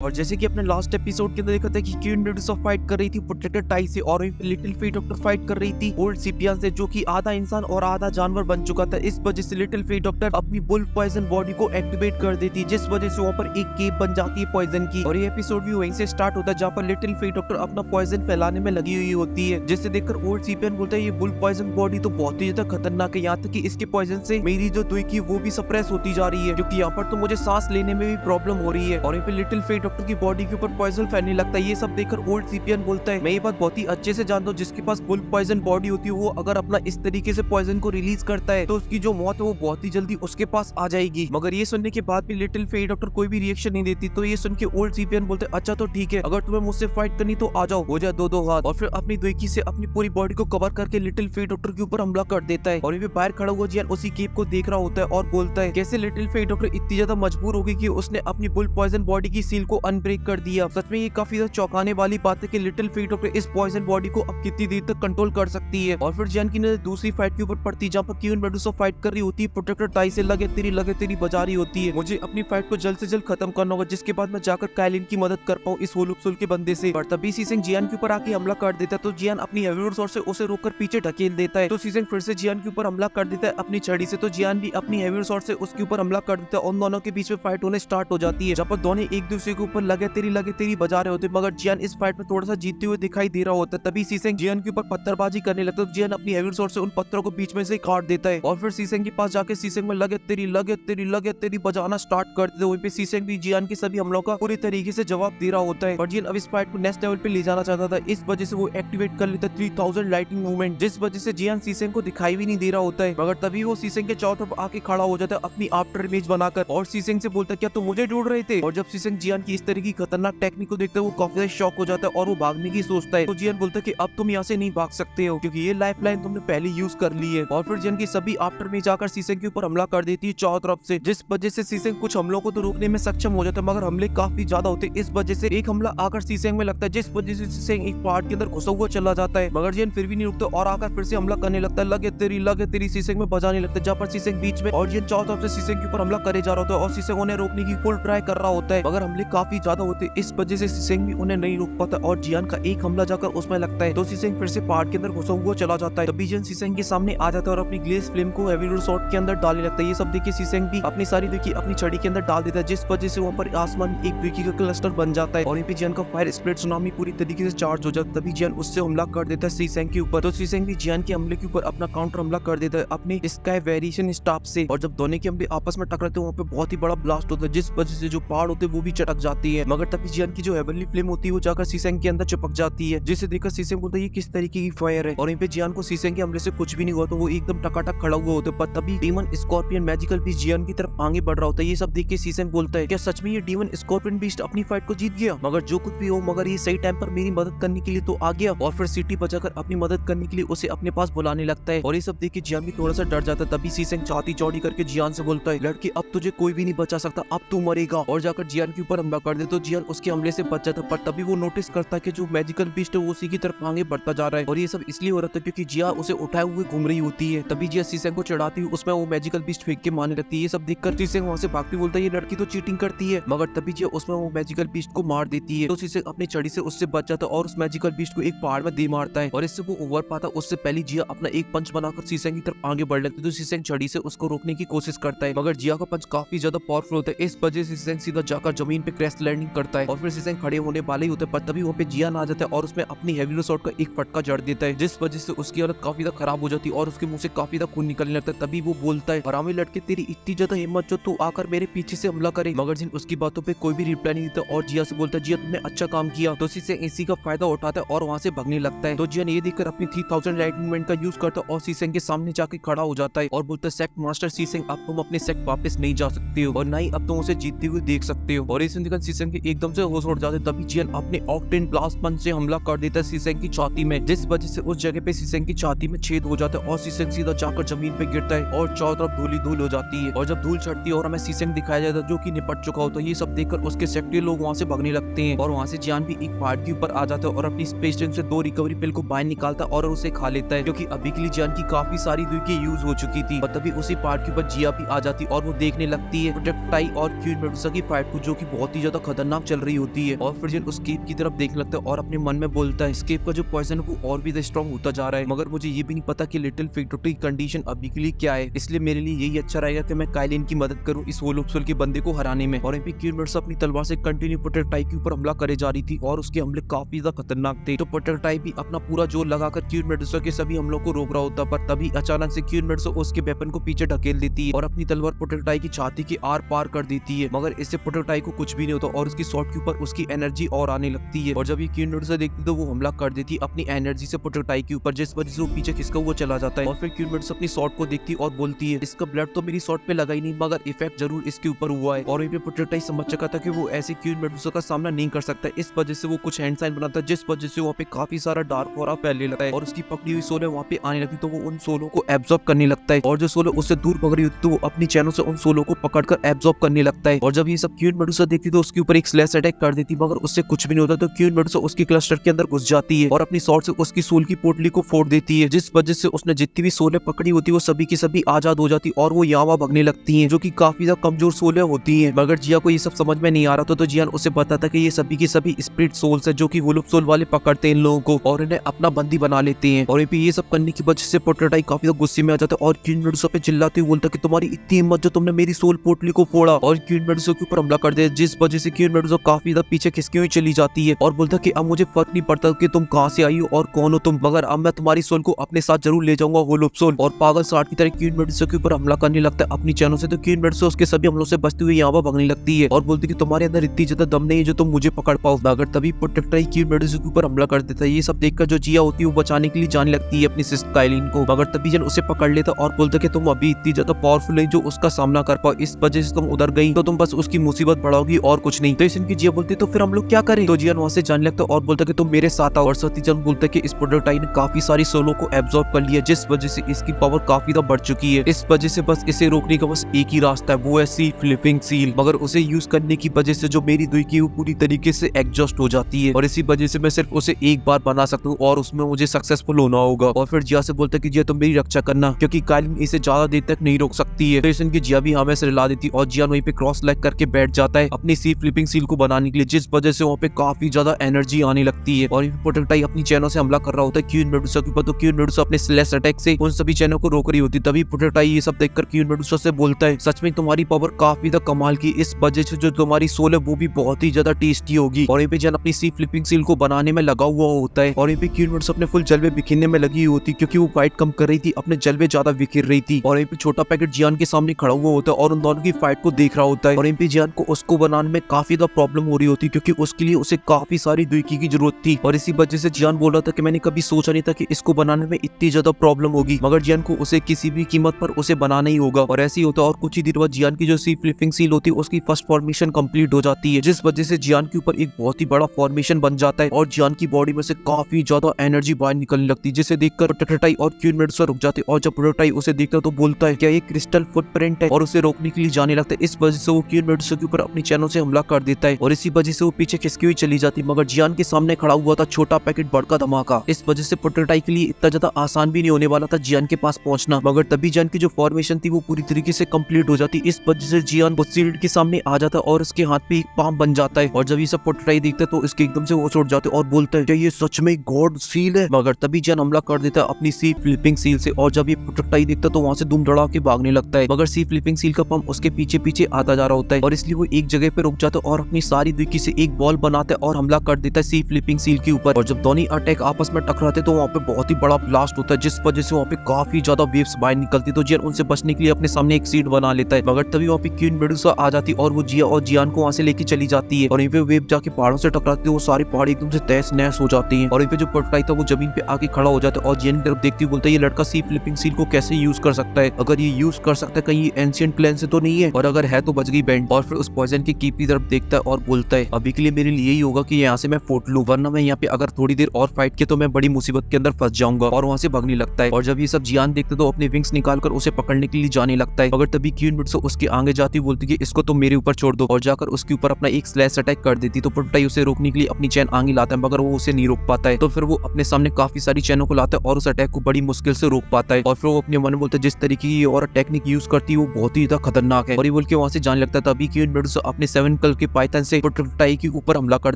और जैसे कि अपने लास्ट एपिसोड के अंदर देखा था कि क्वीन मेडुसा फाइट कर रही थी प्रोटेक्टर टाई से और वहीं पे लिटिल फे डॉक्टर फाइट कर रही थी ओल्ड सिपियन से, जो कि आधा इंसान और आधा जानवर बन चुका था। इस वजह से लिटिल फे डॉक्टर अपनी बुल पॉइजन बॉडी को एक्टिवेट कर देती है, जिस वजह से वहाँ पर एक केप बन जाती है पॉइजन की। और ये एपिसोड भी वहीं से स्टार्ट होता है जहाँ पर लिटिल फे डॉक्टर अपना पॉइजन फैलाने में लगी हुई होती है, जिसे देखकर ओल्ड सिपियन बोलता है ये बुल पॉइजन बॉडी तो बहुत ही ज्यादा खतरनाक है, यहाँ तक कि इसके पॉइजन से मेरी जो दुई की वो भी सप्रेस होती जा रही है, क्योंकि यहाँ पर तो मुझे सांस लेने में भी प्रॉब्लम हो रही है। और यहाँ पे लिटिल फे डॉक्टर की बॉडी के ऊपर पॉइजन फैलने लगता है। ये सब देखकर ओल्ड सिपियन बोलता है मैं ये बात बहुत ही अच्छे से जानता हूँ, जिसके पास बुल पॉइजन बॉडी होती है वो अगर अपना इस तरीके से पॉइजन को रिलीज करता है तो उसकी जो मौत है वो बहुत ही जल्दी उसके पास आ जाएगी। मगर ये सुनने के बाद भी लिटिल फे डॉक्टर कोई भी रिएक्शन नहीं देती। तो ये सुन के ओल्ड सिपियन बोलते अच्छा तो ठीक है, अगर तुम्हें मुझसे फाइट करनी तो आ जाओ, हो जाए दो दो हाथ। और फिर अपनी दुईकी से अपनी पूरी बॉडी को कवर करके लिटिल फे डॉक्टर के ऊपर हमला कर देता है। और ये बाहर खड़ा हुआ जियान उसी केप को देख रहा होता है और बोलता है कैसे लिटिल फे डॉक्टर इतनी ज्यादा मजबूर हो गई कि उसने अपनी बुल पॉइजन बॉडी की सील को अनब्रेक कर दिया। सच में ये काफी चौंकाने वाली बात है कि लिटिल फे डॉक्टर इस पॉइजन बॉडी को अब कितनी देर तक कंट्रोल कर सकती है। और फिर जियान की नजर दूसरी फाइट के ऊपर पड़ती है जहाँ पर क्वीन मेडुसा फाइट कर रही होती है प्रोटेक्टर टाई से लगे तेरी बजा रही होती है। मुझे अपनी फाइट को जल्द से जल्द खत्म करना होगा जिसके बाद मैं जाकर काइलिन की मदद कर पाऊँ इस होलुपसुल के बंदे से। पर तभी सीसेंग जियान के ऊपर आके हमला कर देता है, तो जियान अपनी हेवी स्वॉर्ड से उसे रोककर पीछे ढकेल देता है। तो सीसेंग फिर से जियान के ऊपर हमला कर देता है अपनी छड़ी से, तो जियान भी अपनी हेवी स्वॉर्ड से उसके ऊपर हमला कर देता है। उन दोनों के बीच में फाइट होने स्टार्ट हो जाती है जहाँ पर दोनों एक दूसरे के ऊपर लगे तेरी बजा रहे होते हैं। मगर जियान इस फाइट में थोड़ा सा जीतते हुए दिखाई दे रहा होता है। तभी सीसेंग जियान के ऊपर पत्थरबाजी करने लगता है, जियान अपनी हेवी स्वॉर्ड से उन पत्थरों को बीच में से काट देता है। और फिर सीसेंग के पास जाके सीसेंग में लगे तेरी बजाना स्टार्ट कर देते हैं। वहीं पे सीसेंग भी जियान के सभी हमलों का पूरी तरीके से जवाब दे रहा होता है। और जियान अब इस फाइट को नेक्स्ट लेवल पे ले जाना चाहता था, इस वजह से वो एक्टिवेट कर लेता है 3000 लाइटिंग मूवमेंट, जिस वजह से जियान सीसेंग को दिखाई भी नहीं दे रहा होता है। मगर तभी वो सीसेंग के चारों तरफ आके खड़ा हो जाता है अपनी आफ्टर इमेज बनाकर और सीसेंग से बोलता है क्या तुम मुझे ढूंढ रहे थे। और जब सीसेंग जियान की इस तरह की खतरनाक टेक्निक को देखता है वो काफी ज्यादा शॉक हो जाता है और वो भागने की सोचता है। तो जियान बोलता है कि अब तुम यहाँ से नहीं भाग सकते हो क्योंकि ये लाइफ लाइन तुमने पहले यूज कर ली है। और फिर जियान की सभी आफ्टर में जाकर सीसेंग के ऊपर हमला कर देती है चारों तरफ से, जिस वजह से सीसेंग कुछ हमलों को तो रोकने में सक्षम हो जाता है मगर हमले काफी ज्यादा होते हैं। इस वजह से एक हमला आकर सीसेंग में लगता है, जिस वजह से सीसेंग एक पहाड़ के अंदर घुसा हुआ चला जाता है। मगर जियान फिर भी नहीं रुकता और आकर फिर से हमला करने लगता है, लगे तेरी सीसेंग में बजाने लगता है, जहाँ पर सीसेंग बीच में और जियान चारों तरफ से सीसेंग के ऊपर हमला करे जा रहा होता है और सीसेंग उन्हें रोकने की फुल ट्राई कर रहा होता है। मगर हमले काफी ज्यादा होते हैं, इस वजह से सीसेंग भी उन्हें नहीं रोक पाता और जियान का एक हमला जाकर उसमें लगता है तो सीसेंग फिर से पहाड़ के अंदर घुसा हुआ चला जाता है। तभी जियान सीसेंग के सामने आ जाता है और अपनी ग्लेस फ्लेम को हेवी स्वॉर्ड के अंदर डालने लगता है। ये सब देखिए सीसेंग भी अपनी सारी देखिए अपनी छड़ी के अंदर डाल देता है, जिस वजह से वहाँ पर आसमान एक विकी का क्लस्टर बन जाता है और यहाँ पे जियान का फायर स्प्लिट सुनामी पूरी तरीके से चार्ज हो जाता है। तभी जियान उससे हमला कर देता है सीसेंग के ऊपर, तो सीसेंग भी जियान के हमले के ऊपर अपना काउंटर हमला कर देता है अपनी स्काई वेरिएशन स्टाफ से। और जब दोनों के हमले आपस में टकराते हैं वहाँ पे बहुत ही बड़ा ब्लास्ट होता है, जिस वजह से जो पहाड़ होते हैं वो भी चटक जाती है। मगर तभी जियान की जो हेवनली फ्लेम होती है वो जाकर सीसेंग के अंदर चिपक जाती है, जिसे देखकर सीसेंग बोलता है ये किस तरीके की फायर है। और यहाँ पे जियान को सीसेंग के हमले से कुछ भी नहीं हुआ तो वो एकदम टकाटक खड़ा हुआ होता है। पर तभी डीमन स्कॉर्पियन मैजिकल बीस्ट जियान की तरफ आगे बढ़ रहा होता है। ये सब देख के सीसेंग बोलता है क्या सच में ये डीमन स्कॉर्पियन बीस्ट अपनी फाइट को जीत गया? मगर जो कुछ भी हो मगर ये सही टाइम पर मेरी मदद करने के लिए तो आ गया। और फिर सीटी बजाकर अपनी मदद करने के लिए उसे अपने पास बुलाने लगता है। और ये सब देख के जियान भी थोड़ा सा डर जाता है। तभी सीसेंग छाती चौड़ी करके जियान से बोलता है लड़की अब तुझे कोई भी नहीं बचा सकता, अब तू मरेगा। और जाकर जियान के ऊपर हमला कर दे तो जियान उसके हमले से बच जाता है। पर तभी वो नोटिस करता है कि जो मैजिकल बीस्ट है वो उसी की तरफ आगे बढ़ता जा रहा है। और ये सब इसलिए हो रहा था क्योंकि जिया उसे उठाए हुए घूम रही होती है। तभी जिया सीसेंग को चढ़ाती हुई उसमें वो मैजिकल बीस्ट फेंक के मारने लगती है। ये सब देखकर सीसेंग वहां से भागती बोलता है ये लड़की तो चीटिंग करती है। मगर तभी जिया उसमें वो मैजिकल बीस्ट को मार देती है, तो सीसेंग अपनी छड़ी से उससे बच जाता है और उस मैजिकल बीस्ट को एक पहाड़ में दे मारता है। और इससे वो ओवर पाता उससे पहले जिया अपना एक पंच बनाकर सीसेंग की तरफ आगे बढ़ लगती है, तो सीसेंग छड़ी से उसको रोकने की कोशिश करता है। मगर जिया का पंच काफी ज्यादा पावरफुल होता है, इस वजह से सीसेंग सीधा जाकर जमीन पे क्रैश लैंडिंग करता है। और फिर सीसेंग खड़े होने वाले ही होते हैं पर तभी वहाँ पे जियान आ जाता है और उसमें अपनी हेवी स्वॉर्ड का एक फटका जड़ देता है, जिस वजह से उसकी हालत काफी ज्यादा खराब हो जाती है और उसके मुंह से काफी ज्यादा खून निकलने लगता है। तभी वो बोलता है हरामी लड़के तेरी इतनी ज्यादा हिम्मत जो तू आकर मेरे पीछे से हमला करे। मगर जिन उसकी बातों पे कोई भी रिप्लाई नहीं देता और जिया से बोलता है जिया तुमने अच्छा काम किया। तो सीसेंग इसी का फायदा उठाता है और वहाँ से भागने लगता है। तो जियान ये देखकर अपनी 3000 लाइट मूवमेंट का यूज करता है और सीसेंग के सामने जाके खड़ा हो जाता है और बोलता है सेक्ट मास्टर सीसेंग अब तुम अपने सेक्ट वापस नहीं जा सकते हो और ना ही अब तुम उसे जीतते हुए देख सकते हो। और इस सीसेंग के एकदम से होश उड़ जाते तभी जियान अपने ऑक्टेन ब्लास्ट पंच से हमला कर देता है सीसेंग की छाती में, जिस वजह से उस जगह पे सीसेंग की छाती में छेद हो जाता है और सीसेंग सीधा जाकर जमीन पे गिरता है और चारों तरफ धूल ही धूल हो जाती है। और जब धूल छटती है और हमें सीसेंग दिखाया जाता है जो कि निपट चुका होता है, ये सब देखकर उसके सेक्टर लोग वहाँ से भागने लगते हैं। और वहाँ से जियान भी एक पहाड़ के ऊपर आ जाता है और अपनी स्पेस स्टेशन से 2 रिकवरी पिल को बाहर निकालता है और उसे खा लेता है, क्योंकि अभी के लिए जियान की काफी सारी दुई यूज हो चुकी थी। और तभी उसी पहाड़ के ऊपर जिया भी आ जाती और वो देखने लगती है प्रोटेक्ट टाई और क्वीन मेडुसा की फाइट को, जो की बहुत ही ज्यादा खतरनाक चल रही होती है और फिर जिन उस केप की तरफ देखने लगता है और अपने मन में बोलता है इस केप का जो पॉइजन है वो और भी स्ट्रॉन्ग होता जा रहा है, मगर मुझे ये भी नहीं पता कि लिटिल फेट डॉक्टर की कंडीशन अभी के लिए क्या है, इसलिए मेरे लिए यही अच्छा रहेगा कि मैं काइलिन की मदद करूं इस वोलोप्सोल के बंदे को हराने में। और यहाँ क्वीन मेडुसा अपनी तलवार से कंटिन्यू पोटेटाई के ऊपर हमला करे जा रही थी और उसके हमले काफी ज्यादा खतरनाक थे। तो पोटेटाई भी अपना पूरा जोर लगाकर क्वीन मेडुसा के सभी हमलों को रोक रहा होता, पर तभी अचानक से क्वीन मेडुसा उसके वेपन को पीछे ढकेल देती है और अपनी तलवार पोटेटाई की छाती के आर पार कर देती है, मगर इससे पोटेटाई को कुछ भी नहीं होता और उसकी शॉट के ऊपर उसकी एनर्जी और आने लगती है। और जब ये क्वीन मेडुसा देखती तो वो हमला कर देती अपनी एनर्जी से पोटेटाई के ऊपर, जिस वजह से वो पीछे खिसका हुआ चला जाता है। और फिर क्वीन मेडुसा अपनी शॉट को देखती और बोलती है इसका ब्लड तो मेरी शॉट पे लगा ही नहीं, मगर इफेक्ट जरूर इसके ऊपर हुआ है। और वहीं पे पोटेटाई समझ चुका था कि वो ऐसी क्वीन मेडुसा का सामना नहीं कर सकता, इस वजह से वो कुछ हैंड साइन बनाता है, जिस वजह से वहाँ पे काफी सारा डार्क ऑरा फैलने लगता है और उसकी पकड़ी हुई सोल वहाँ पे आने लगती तो वो उन सोलों को एब्जॉर्ब करने लगता है। और जो सोलो उससे दूर पकड़ी होती तो वो अपनी चैनों से उन सोलों को पकड़कर एब्जॉर्ब करने लगता है। और जब ये सब क्वीन मेडुसा देखती तो उसके ऊपर एक स्लैश अटैक कर देती, मगर उससे कुछ भी नहीं होता। तो क्वीन मेडुसा उसके क्लस्टर के अंदर घुस जाती है और अपनी शॉट से उसकी सोल की पोटली को फोड़ देती है, जिस वजह से उसने जितनी भी सोलें पकड़ी होती वो सभी की सभी आजाद हो जाती और वो यहाँ भगने लगती हैं, जो कि काफी ज्यादा कमजोर सोलें होती हैं। मगर जिया को ये सब समझ में नहीं आ रहा था, तो जियान उसे बताता कि ये सभी की सभी स्पिरिट सोल्स है जो कि वोलोप सोल वाले पकड़ते हैं इन लोगों को और इन्हें अपना बंदी बना लेते हैं। और ये सब करने की वजह से पोटेटाई काफी ज्यादा गुस्से में आ जाता है और क्वीन मेडुसा पे चिल्लाते हुए बोलता कि तुम्हारी इतनी हिम्मत जो तुमने मेरी सोल पोटली को फोड़ा, और क्वीन मेडुसा के ऊपर हमला कर दे, जिस वजह से क्वीन मेडुसा काफी ज्यादा पीछे खिसकी हुई चली जाती है और बोलता कि अब मुझे फर्क नहीं पड़ता कि तुम कहां से आई हो और कौन हो तुम, मगर अब मैं तुम्हारी सोल को अपने साथ जरूर ले जाऊंगा वोलोप सोल। और पागल साठ की तरह क्वीन मेडुसा के ऊपर हमला करने लगता है अपनी चैनों से। तो क्वीन मेडुसा उसके सभी हमलों से बचते हुए यहाँ भगने लगती है और बोलती कि तुम्हारे अंदर इतनी ज्यादा दम नहीं है जो तुम मुझे पकड़ पाओ, मगर तभी पोटेटाई क्वीन मेडुसा के ऊपर हमला कर देता है। ये सब देखकर जो जिया होती है वो बचाने के लिए जाने लगती है अपनी सिस्टर काइलिन को, मगर तभी जन उसे पकड़ लेता और बोलता कि तुम अभी इतनी ज्यादा पावरफुल नहीं जो उसका सामना कर पाओ, इस वजह से तुम उधर गई तो तुम बस उसकी मुसीबत बढ़ाओगी और कुछ नहीं। तो इसकी जिया बोलती तो फिर हम लोग क्या करें? तो जियान वहां से जाने लगता और बोलता कि तुम मेरे साथ आओ। और सतीजन बोलता कि इस पोटेटाई ने काफी सारी सोलों को एब्जॉर्ब कर लिया, जिस वजह से इसकी पावर काफी ज्यादा बढ़ चुकी है। इस वजह से बस इसे रोकने का बस एक ही रास्ता है, वो है सी फ्लिपिंग सील, मगर उसे यूज करने की वजह से जो मेरी दुई की वो पूरी तरीके से एग्जॉस्ट हो जाती है और इसी वजह से मैं सिर्फ उसे एक बार बना सकता हूँ और उसमें मुझे सक्सेसफुल होना होगा। और फिर जिया से बोलता कि जिया तुम मेरी रक्षा करना, क्योंकि काइलिन इसे ज्यादा देर तक नहीं रोक सकती है। तो इसकी जिया भी हमें से रिला देती और जियान वहीं पे क्रॉस लेग करके बैठ जाता है अपनी सी फ्लिपिंग सील को बनाने के लिए, जिस वजह से वहाँ पे काफी ज्यादा एनर्जी आने लगती है। और पोटेटाई अपनी चैनों से हमला कर रहा होता है क्वीन मेडुसा के ऊपर, तो क्वीन मेडुसा अपने स्लैश अटैक से उन सभी चैनों को रोक रही होती। तभी पोटेटाई ये सब देखकर क्वीन मेडुसा से बोलता है सच में तुम्हारी पावर काफी ज्यादा कमाल की, इस वजह से जो तुम्हारी सोल है वो भी बहुत ही ज्यादा टेस्टी होगी। और यहाँ पे जन अपनी सी फ्लिपिंग सील को बनाने में लगा हुआ होता है और यहाँ पे क्वीन मेडुसा अपने फुल जलवे बिखरने में लगी होती, क्योंकि वो फाइट कम कर रही थी, अपने जलवे ज्यादा बिखर रही थी। और यहाँ पे छोटा पैकेट जियान के सामने खड़ा हुआ होता है और उन दोनों की फाइट को देख रहा होता है। और यहाँ पे जियान को उसको बनाने में काफी ज्यादा प्रॉब्लम हो रही होती, क्योंकि उसके लिए उसे काफी सारी दुईकी की जरूरत थी। और इसी वजह से जियान बोल रहा था कि मैंने कभी सोचा नहीं था कि इसको बनाने में इतनी ज्यादा प्रॉब्लम होगी, मगर जियान को उसे किसी भी कीमत पर उसे बनाना ही होगा। और ऐसे ही होता और कुछ ही देर बाद जियान की जो सी फ्लिपिंग सील होती है उसकी फर्स्ट फॉर्मेशन कंप्लीट हो जाती है, जिस वजह से जियान के ऊपर एक बहुत ही बड़ा फॉर्मेशन बन जाता है और जियान की बॉडी में से काफी ज्यादा एनर्जी बाहर निकलने लगती है, जिसे देखकर पोटेटाई और क्वीन मेडुसा रुक जाते हैं। और जब पोटेटाई उसे देखता है तो बोलता है क्या ये क्रिस्टल फुटप्रिंट है, और उसे रोकने के लिए जाने लगता है। इस वजह से वो क्वीन मेडुसा के ऊपर अपनी चैनों से हमला कर देता है और इसी वजह से वो पीछे खिसकी हुई चली जाती, मगर जियान के सामने खड़ा हुआ था छोटा पैकेट बड़का धमाका। इस वजह से पोटेटाई के लिए इतना ज्यादा आसान भी नहीं होने वाला था जियान के पास पहुंचना, मगर तभी जियान की जो फॉर्मेशन थी वो पूरी तरीके से कंप्लीट हो जाती। इस वजह से जियान शील्ड के सामने आ जाता है और उसके हाथ पे एक पाम बन जाता है। और जब ये सब पोटेटाई देखता है तो इसके एकदम से होश उड़ जाते और बोलता है क्या ये सच में गॉड सील है, मगर तभी जियान हमला कर देता है अपनी सी फ्लिपिंग सील से। और जब ये पोटेटाई देखता है तो वहां से धूम धड़ा के भागने लगता है, मगर सी फ्लिपिंग सील का पंप उसके पीछे पीछे आता जा रहा होता है और इसलिए वो एक जगह पे रुक जाता है और अपनी सारी दुईकी से एक बॉल बनाता है और हमला कर देता है सी फ्लिपिंग सील के ऊपर। और जब दोनों अटैक आपस में टकराते तो वहाँ पे बहुत ही बड़ा ब्लास्ट होता है, जिस वजह से वहाँ पे काफी ज्यादा वेव्स बाहर निकलती। तो जियान उनसे बचने के लिए अपने सामने एक सीट बना लेता है, मगर तभी वहाँ पे क्वीन मेडुसा आ जाती और वो जिया और जियान को वहाँ से लेके चली जाती है। और यहीं पे वेव जाके पहाड़ों से टकराती है, वो सारी पहाड़ एकदम से तहस नहस हो जाती है। और यहीं पे जो पोटेटाई था वो जमीन पे आके खड़ा हो जाता है और जियान की तरफ देखती हुई बोलता है ये लड़का सी फ्लिपिंग सील को कैसे यूज कर सकता है, अगर ये यूज कर सकता है कहीं ये एंशिएंट प्लेन से तो नहीं है, और अगर है तो बच गई बैंड। और फिर उस पॉइजन की कीप की तरफ देखता है और बोलता है अभी के लिए मेरे लिए यही होगा कि यहाँ से मैं फुट लूं, वरना मैं यहाँ पे अगर थोड़ी देर और फाइट किया तो मैं बड़ी मुसीबत के अंदर फंस जाऊंगा। और वहाँ से भागने लगता है। और जब ये सब जियान देखते तो अपने विंग्स निकालकर उसे पकड़ने के लिए जाने लगता है, मगर तभी क्वीन मेडुसा उसके आगे जाती बोलती कि इसको तो मेरे ऊपर छोड़ दो, और जाकर उसके ऊपर अपना एक स्लैश अटैक कर देती। तो पोटेटाई उसे रोकने के लिए अपनी चैन आगे लाता है, मगर वो उसे नहीं रोक पाता है। तो फिर वो अपने सामने काफी सारी चैनों को लाता है और उस अटैक को बड़ी मुश्किल से रोक पाता है। और फिर वो अपने मन में बोलता है जिस तरीके की और टेक्निक यूज करती है वो बहुत ही ज्यादा खतरनाक है, और ये बोल के वहाँ से जाने लगता है। तभी क्वीन मेडुसा अपने 7 कलर के पाइथन से पोटेटाई के ऊपर हमला कर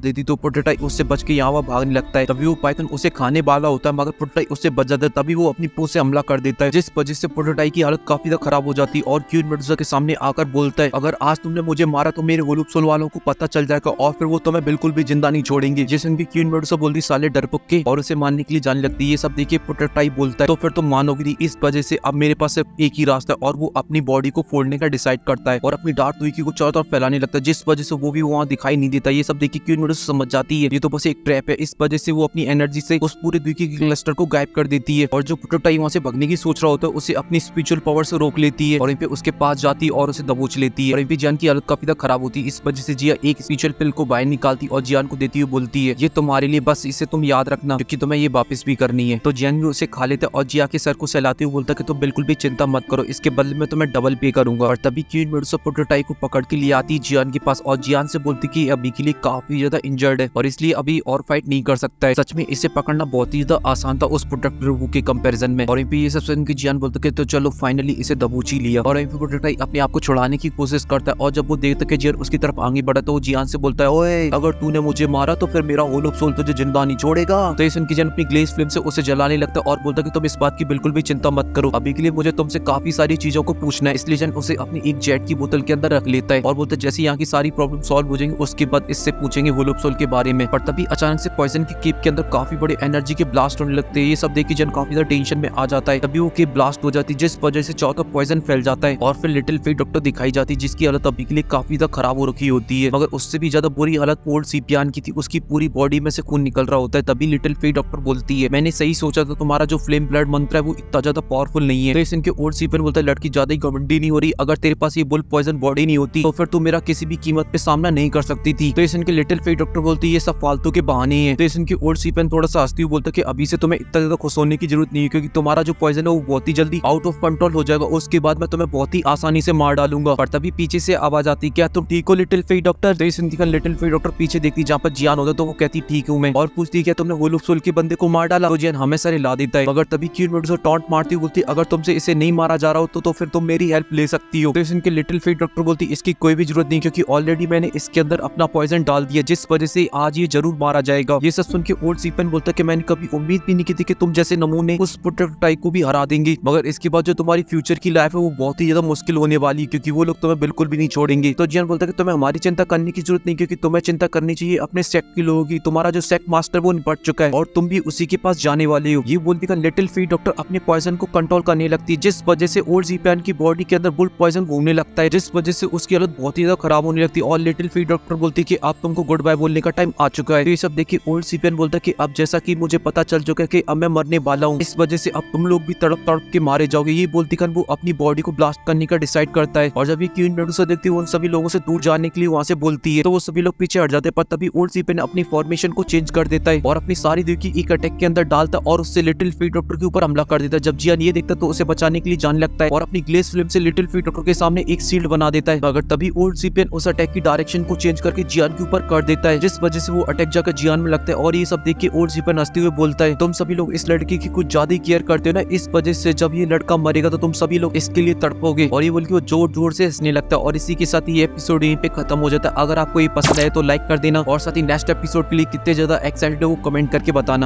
देती। तो पोटेटाई उससे बच के यहाँ वहाँ भागने लगता है। तभी वो पाइथन उसे खाने वाला होता है, मगर पोटेटाई उससे बच जाता है। तभी वो अपनी पूंछ से हमला कर देता है, जिस वजह से पोटेटाई की हालत काफी ज्यादा खराब हो जाती है और क्वीन मेडुसा के सामने आकर बोलता है, अगर आज तुमने मुझे मारा तो मेरे वोलुप्सोल वालों को पता चल जाएगा और फिर वो तुम्हें बिल्कुल भी जिंदा नहीं छोड़ेंगे। जिसमें भी क्वीन मेडुसा बोलती साले डरपोक के, और उसे मारने के लिए जाने लगती है। ये सब देखिए पोटेटाई बोलता है, तो फिर तुम मानोगे नहीं, इस वजह से अब मेरे पास सिर्फ एक ही रास्ता है और वो अपनी बॉडी को फोड़ने का डिसाइड करता है और अपनी डार्क डुईकी को चारों तरफ फैलाने लगता है, जिस वजह से वो भी वहाँ दिखाई नहीं देता। ये सब देखिए क्वीन मेडुसा समझ जाती है ये तो बस एक ट्रैप है। इस वजह से वो अपनी एनर्जी से उस पूरे डुईकी के क्लस्टर को गायब कर देती है और जो पोटेटाई वहाँ से भगने की सोच रहा होता है उसे अपनी स्पिरिचुअल पावर से रोक लेती है और इन पे उसके पास जाती है और उसे दबोच लेती है। और इन पे जियान की हालत काफी ज्यादा खराब होती है। इस वजह से जिया एक स्पिरिचुअल पिल को बाहर निकालती और जियान को देती हुई बोलती है, ये तुम्हारे लिए, बस इसे तुम याद रखना क्योंकि तुम्हें ये वापस भी करनी है। तो जियान भी उसे खा लेता है और जिया के सर को सहलाते हुए बोलता है कि तुम बिल्कुल भी चिंता मत करो, इसके बदले में तुम्हें डबल पे करूंगा। और तभी क्वीन मेडुसा पोटेटाई को पकड़ के लिए आती जियान के पास और जियान से बोलती कि अभी के लिए काफी ज्यादा इंजर्ड है और इसलिए अभी और फाइट नहीं कर सकता है। सच में इसे पकड़ना बहुत ही ज्यादा आसान था उस प्रोटेक्टर वू के कंपैरिजन में। और ये सब सुन के जियान बोलता है तो चलो फाइनली इसे दबोच ही लिया। और पोटेटाई अपने आप को छुड़ाने की कोशिश करता है और जब वो देखता है कि जियान उसकी तरफ आगे बढ़ा तो वो जियान से बोलता है, ओए अगर तूने मुझे मारा तो फिर मेरा होलोप्सोल तुझे जिंदा नहीं छोड़ेगा। तो ये सुन के जियान अपनी ग्लेज फ्लेम से उसे जलाने लगता है और बोलता है कि तुम इस बात की बिल्कुल भी चिंता मत करो, अभी के लिए मुझे तुमसे काफी सारी चीजों को पूछना है। इसलिए जियान उसे अपनी एक जेट की बोतल के अंदर रख लेता है और बोलता है जैसे यहाँ की सारी प्रॉब्लम सॉल्व हो जाएंगी उसके बाद इससे पूछेंगे होलोप्सोल के बारे में। पर तभी अचानक से पॉइजन की केप के अंदर काफी बड़े एनर्जी के ब्लास्ट होने लगते हैं। ये सब देख के जियान काफी ज्यादा टेंशन में आ जाता है। तभी वो केप ब्लास्ट हो जाती है जिस वजह से चारों तरफ पॉइजन फैल जाता है और फिर लिटिल फेट डॉक्टर दिखाई जाती है जिसकी हालत अभी के लिए काफी ज्यादा खराब हो रखी होती है। मगर उससे भी ज्यादा बुरी हालत ओल्ड सीपियान की थी, उसकी पूरी बॉडी में से खून निकल रहा होता है। तभी लिटिल फेट डॉक्टर बोलती है, मैंने सही सोचा था, तुम्हारा जो फ्लेम ब्लड मंत्र है वो इतना ज्यादा पावरफुल नहीं है। तो इनके ओल्ड सीपियन बोलता है लड़की ज्यादा ही घमंडी नहीं हो रही, अगर तेरे पास ये बुल पॉइजन बॉडी नहीं होती तो फिर तू मेरा किसी भी कीमत पे सामना नहीं कर सकती थी। तो इनके लिटिल फेट डॉक्टर बोलती है ये सब फालतू के बहाने हैं। तो इनके ओल्ड सीपियन थोड़ा सा हंसती हुई बोलता है कि अभी से तुम्हें इतना ज्यादा खुश होने की जरूरत नहीं है क्योंकि तुम्हारा जो पॉइजन है वो बहुत ही जल्दी आउट ऑफ कंट्रोल हो जाएगा, उसके बाद मैं तुम्हें बहुत ही आसानी से मार डालूंगा। पर तभी पीछे से आवाज आती, क्या तुम ठीक हो लिटिल फेट डॉक्टर? तो इनकी लिटिल फेट डॉक्टर पीछे देखती जहाँ पर जियान होता तो वो कहती ठीक हूँ मैं, और पूछती क्या तुमने होलोप्सोल के बंदे को मार डाला? तो जियान हमेशा ला देता है। मगर तभी क्वीन मेडुसा टॉन्ट मारती बोलती अगर तुमसे इसे नहीं मारा जा रहा हो तो फिर तुम मेरी हेल्प ले सकती हो। तो इनके लिटिल फेट डॉक्टर बोलती इसकी कोई भी जरूरत नहीं क्योंकि ऑलरेडी मैंने इसके अंदर अपना पॉइजन डाल दिया जिस वजह से आज ये जरूर मारा जाएगा। ये सब सुन के ओल्ड सीपियन बोलता है कि मैंने कभी उम्मीद भी नहीं की थी कि तुम जैसे नमूने उस पोटेटाई को भी हरा देंगे, मगर इसके बाद जो तुम्हारी फ्यूचर की लाइफ है वो बहुत ही ज्यादा मुश्किल होने वाली क्योंकि वो लोग तुम्हें बिल्कुल भी नहीं छोड़ेंगे। तो जियान बोलता है कि तुम्हें हमारी चिंता करने की जरूरत नहीं क्योंकि तुम्हें चिंता करनी चाहिए अपने सेक्ट के लोगों की, तुम्हारा जो सेक्ट मास्टर वो निपट चुका है और तुम भी उसी के पास जाने वाले हो। ये बोलती का लिटिल फेट डॉक्टर अपने पॉइजन को कंट्रोल करने लगती है जिस वजह से ओल्ड सीपियन की बॉडी के अंदर बुल पॉइजन घूमने लगता है जिस वजह से उसकी हालत बहुत ही ज्यादा खराब होने लगती है और लिटिल फेट डॉक्टर बोलती है कि अब तुमको गुड बाय बोलने का टाइम आ चुका है। तो ये सब देखिए ओल्ड सीपियन बोलता है कि अब जैसा कि मुझे पता चल चुका है कि अब मैं मरने वाला हूँ, इस वजह से अब तुम लोग भी तड़प तड़प के मारे जाओगे। ये बोलती कर वो अपनी बॉडी को ब्लास्ट करने का डिसाइड करता है और जब ये क्वीन मेडुसा देखती है उन सभी लोगों से दूर जाने के लिए वहाँ से बोलती है तो वो सभी लोग पीछे हट जाते हैं। पर तभी ओल्ड सीपियन अपनी फॉर्मेशन को चेंज कर देता है और अपनी सारी देवी एक अटैक के अंदर डालता है और उससे लिटिल फेट डॉक्टर के ऊपर हमला कर देता है। जब जियान ये देखता है तो उसे बचाने के लिए जाने लगता है और अपनी ग्लेस फ्लेम से लिटिल फेट डॉक्टर के सामने एक शील्ड बना देता है। मगर तभी ओल्ड सीपियन उस अटैक की डायरेक्शन को चेंज करके जियान के ऊपर कर देता है जिस वजह से वो अटैक जाकर जियान में लगता है। और ये सब देख के ओल्ड सीपियन हंसते हुए बोलता है तुम सभी लोग इस लड़की की कुछ ज्यादा केयर करते हो ना, इस वजह से जब ये लड़का मरेगा तो तुम सभी लोग इसके लिए तड़पोगे। और ये बोल के वो जोर जोर से हंसने लगता है और इसी के साथ ये एपिसोड यहीं पे खत्म हो जाता है। अगर आपको ये पसंद आए तो लाइक कर देना और साथ ही नेक्स्ट एपिसोड के लिए कितने ज्यादा एक्साइटेड हो वो कमेंट करके बताना।